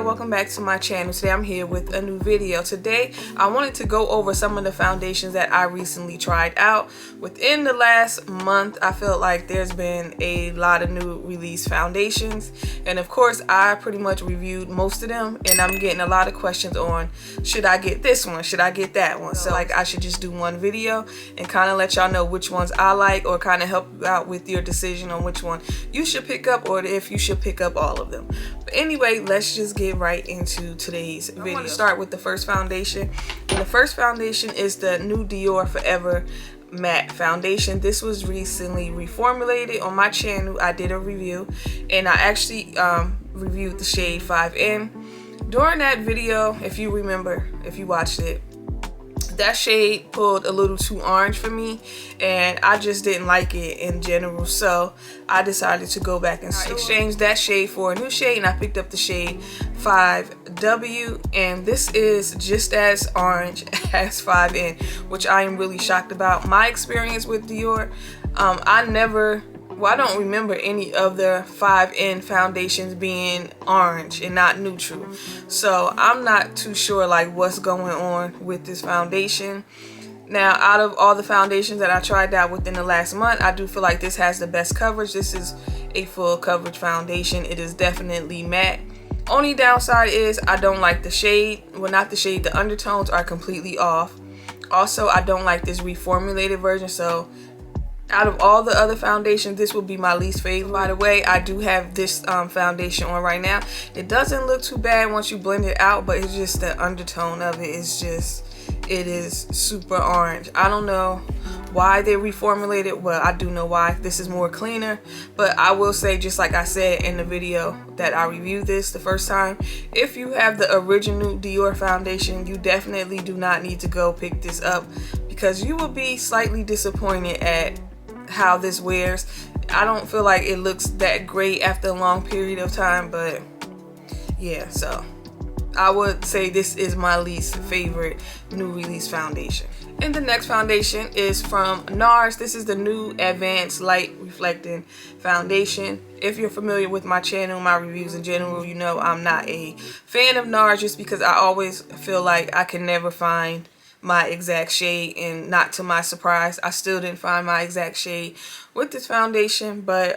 welcome back to my channel. Today I'm here with a new video. Today I wanted to go over some of the foundations that I recently tried out. Within the last month, I felt like there's been a lot of new release foundations, and of course I pretty much reviewed most of them, and I'm getting a lot of questions on should I get this one, should I get that one. So like I should just do one video and kind of let y'all know which ones I like, or kind of help you out with your decision on which one you should pick up, or if you should pick up all of them. But anyway, let's just get right into today's video. I want to start with the first foundation, and the first foundation is the new Dior Forever Matte Foundation. This was recently reformulated on my channel. I did a review, and I actually reviewed the shade 5N. During that video, if you remember, if you watched it, that shade pulled a little too orange for me, and I just didn't like it in general, so I decided to go back and exchange that shade for a new shade, and I picked up the shade 5W, and this is just as orange as 5N, which I am really shocked about. My experience with Dior, I don't remember any of the 5N foundations being orange and not neutral. So I'm not too sure like what's going on with this foundation. Now, out of all the foundations that I tried out within the last month, I do feel like this has the best coverage. This is a full coverage foundation. It is definitely matte. Only downside is I don't like the shade. Well, not the shade, the undertones are completely off. Also, I don't like this reformulated version, so out of all the other foundations, this will be my least favorite. By the way, I do have this foundation on right now. It doesn't look too bad once you blend it out, but it's just the undertone of it is just, it is super orange. I don't know why they reformulated. Well, I do know why. This is more cleaner, but I will say, just like I said in the video that I reviewed this the first time, if you have the original Dior foundation, you definitely do not need to go pick this up, because you will be slightly disappointed at how this wears. I don't feel like it looks that great after a long period of time, but yeah, so I would say this is my least favorite new release foundation. And the next foundation is from Nars. This is the new Advanced Light Reflecting Foundation. If you're familiar with my channel, my reviews in general, you know I'm not a fan of Nars, just because I always feel like I can never find my exact shade, and not to my surprise, I still didn't find my exact shade with this foundation. But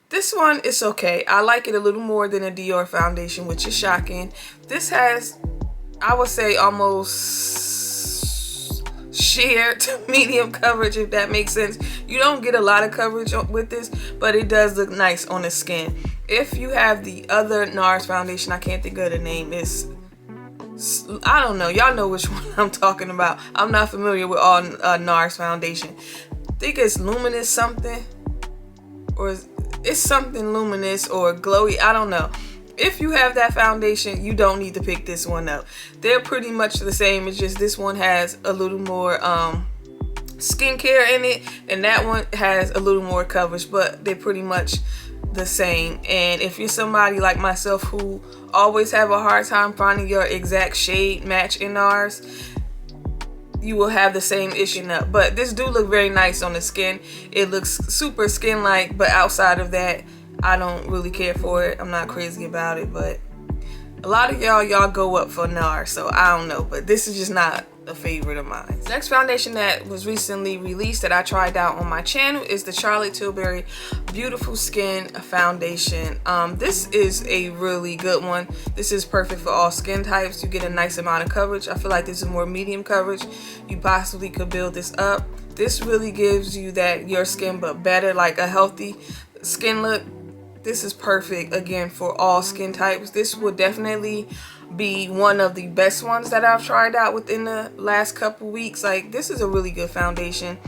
this one is okay. I like it a little more than a Dior foundation, which is shocking. This has, I would say, almost sheer to medium coverage, if that makes sense. You don't get a lot of coverage with this, but it does look nice on the skin. If you have the other Nars foundation, I can't think of the name, I don't know, y'all know which one I'm talking about. I'm not familiar with all Nars foundation. I think it's luminous something, or it's something luminous or glowy, I don't know. If you have that foundation, you don't need to pick this one up. They're pretty much the same. It's just this one has a little more skincare in it, and that one has a little more coverage, but they're pretty much the same. And if you're somebody like myself who always have a hard time finding your exact shade match in Nars, you will have the same issue now. But this do look very nice on the skin. It looks super skin like, but outside of that, I don't really care for it. I'm not crazy about it, but a lot of y'all go up for Nars, so I don't know, but this is just not a favorite of mine. The next foundation that was recently released that I tried out on my channel is the Tilbury Beautiful Skin Foundation. This is a really good one. This is perfect for all skin types. You get a nice amount of coverage. I feel like this is more medium coverage. You possibly could build this up. This really gives you that your skin but better, like a healthy skin look. This is perfect again for all skin types. This will definitely be one of the best ones that I've tried out within the last couple weeks. Like, this is a really good foundation.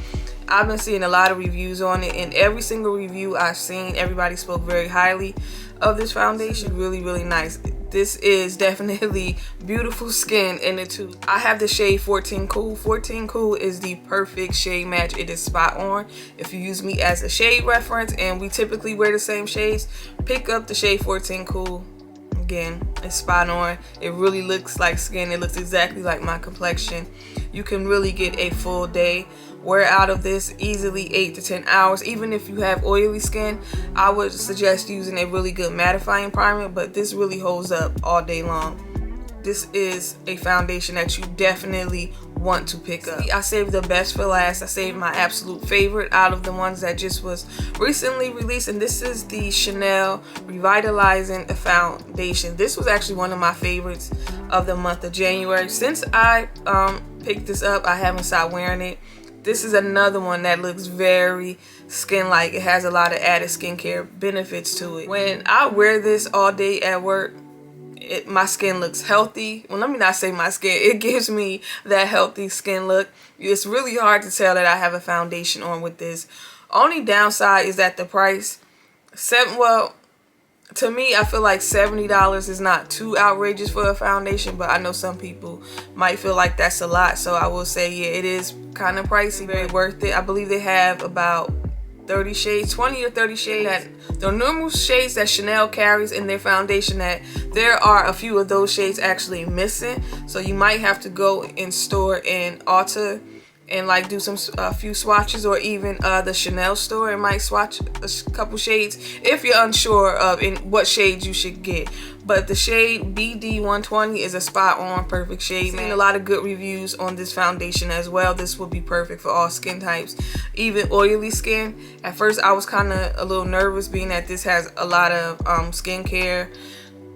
I've been seeing a lot of reviews on it, and every single review I've seen, everybody spoke very highly of this foundation. Really, really nice. This is definitely beautiful skin in the tube. I have the shade 14 Cool. 14 Cool is the perfect shade match. It is spot on. If you use me as a shade reference, and we typically wear the same shades, pick up the shade 14 Cool. Again, it's spot on. It really looks like skin. It looks exactly like my complexion. You can really get a full day wear out of this easily 8 to 10 hours. Even if you have oily skin, I would suggest using a really good mattifying primer, but this really holds up all day long. This is a foundation that you definitely want to pick up. I saved the best for last. I saved my absolute favorite out of the ones that just was recently released, and this is the Chanel Revitalizing Foundation. This was actually one of my favorites of the month of January. Since I picked this up, I haven't stopped wearing it. This is another one that looks very skin-like. It has a lot of added skincare benefits to it. When I wear this all day at work, my skin looks healthy. Well, let me not say my skin. It gives me that healthy skin look. It's really hard to tell that I have a foundation on with this. Only downside is that the price. Well, to me, I feel like $70 is not too outrageous for a foundation, but I know some people might feel like that's a lot. So I will say, yeah, it is kind of pricey, very worth it. I believe they have about 30 shades, 20 or 30 shades. That the normal shades that Chanel carries in their foundation, that there are a few of those shades actually missing. So you might have to go in store and Ulta and like do a few swatches, or even the Chanel store and might swatch a couple shades if you're unsure of what shades you should get. But the shade BD120 is a spot on perfect shade. Seen a lot of good reviews on this foundation as well. This will be perfect for all skin types, even oily skin. At first I was kind of a little nervous, being that this has a lot of skincare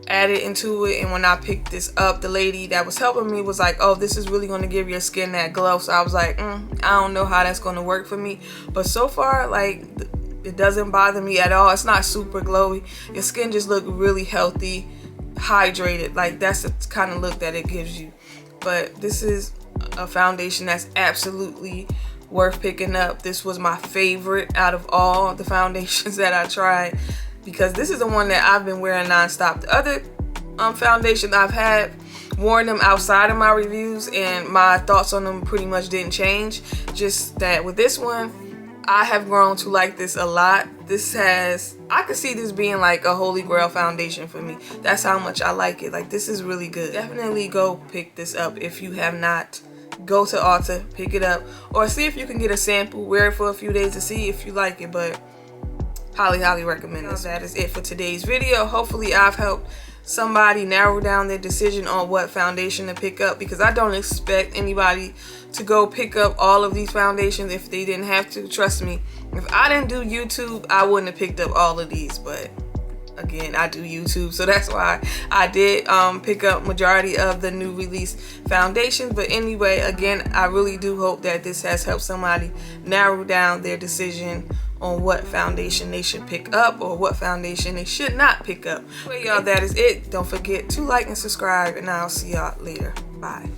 added into it, and when I picked this up, the lady that was helping me was like, oh, this is really going to give your skin that glow. So I was like, I don't know how that's going to work for me, but so far, like, it doesn't bother me at all. It's not super glowy. Your skin just look really healthy, hydrated. Like, that's the kind of look that it gives you. But this is a foundation that's absolutely worth picking up. This was my favorite out of all the foundations that I tried, because this is the one that I've been wearing nonstop. The other foundation I've had, worn them outside of my reviews, and my thoughts on them pretty much didn't change. Just that with this one, I have grown to like this a lot. I could see this being like a holy grail foundation for me. That's how much I like it. Like, this is really good. Definitely go pick this up if you have not. Go to Ulta, pick it up, or see if you can get a sample, wear it for a few days to see if you like it. But highly recommend this. That is it for today's video. Hopefully I've helped somebody narrow down their decision on what foundation to pick up, because I don't expect anybody to go pick up all of these foundations if they didn't have to. Trust me, if I didn't do YouTube, I wouldn't have picked up all of these. But again, I do YouTube, so that's why I did pick up majority of the new release foundations. But anyway, again, I really do hope that this has helped somebody narrow down their decision on what foundation they should pick up or what foundation they should not pick up. Anyway, y'all, that is it. Don't forget to like and subscribe, and I'll see y'all later. Bye.